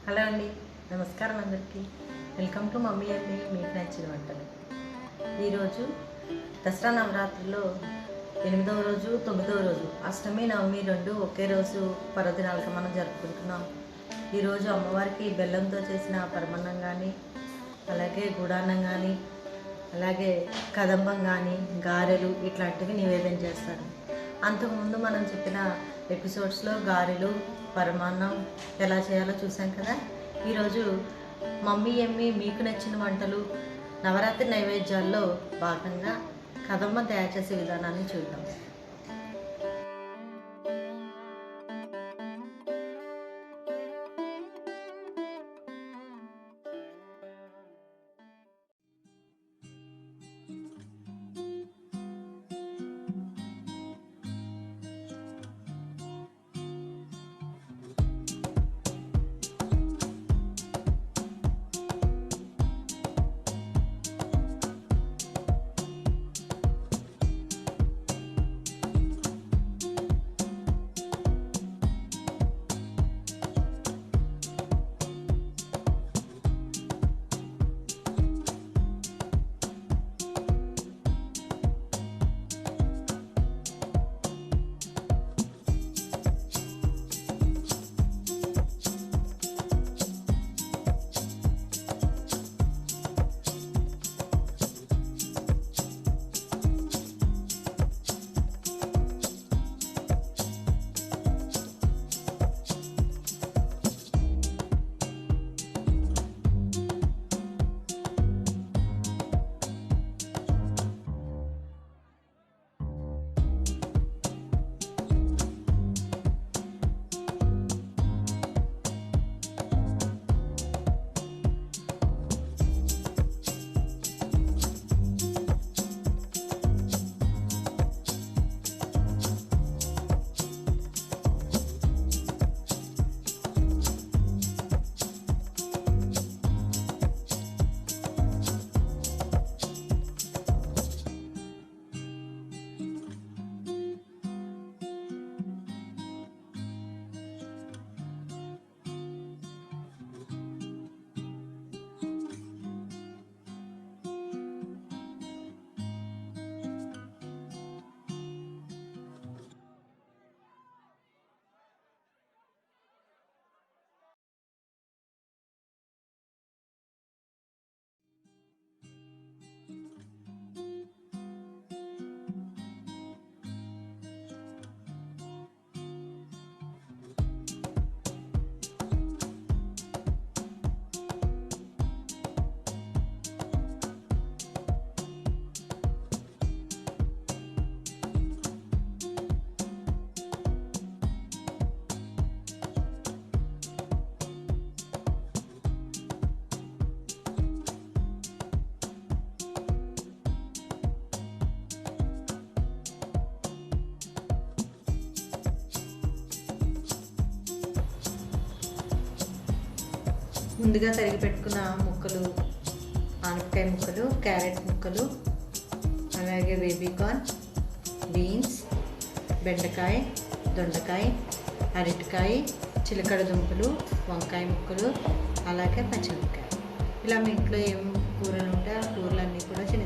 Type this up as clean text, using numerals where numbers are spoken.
Hello అండి, నమస్కారం అందరికీ. వెల్కమ్ టు మమ్మీ అండి మీకు నచ్చిన వంటలు. ఈరోజు దసరా నవరాత్రిలో 8వ రోజు 9వ రోజు అష్టమి నవమి రెండు ఒకే రోజు పర్వదినాలుగా మనం జరుపుకుంటున్నాం. ఈరోజు అమ్మవారికి బెల్లంతో చేసిన పరమాన్నం కానీ, అలాగే గుడాన్నం కానీ, అలాగే కదంబం కానీ, గారెలు ఇట్లాంటివి నివేదన చేస్తారు. అంతకుముందు మనం చెప్పిన ఎపిసోడ్స్లో గారెలు పరమాన్నం ఎలా చేయాలో చూసాం కదా. ఈరోజు మమ్మీ మీకు నచ్చిన వంటలు నవరాత్రి నైవేద్యాల్లో భాగంగా కదంబం తయారు చేసే విధానాన్ని చూద్దాం. ముందుగా తరిగి పెట్టుకున్న ముక్కలు, ఆనపకాయ ముక్కలు, క్యారెట్ ముక్కలు, అలాగే బేబీకార్న్, బీన్స్, బెండకాయ, దొండకాయ, అరటికాయ, చిలకడ దుంపలు, వంకాయ ముక్కలు, అలాగే పచ్చిమిరపకాయ. ఇలా మీ ఇంట్లో ఏం కూరలు ఉంటే ఆ కూరలన్నీ కూడా చిన్న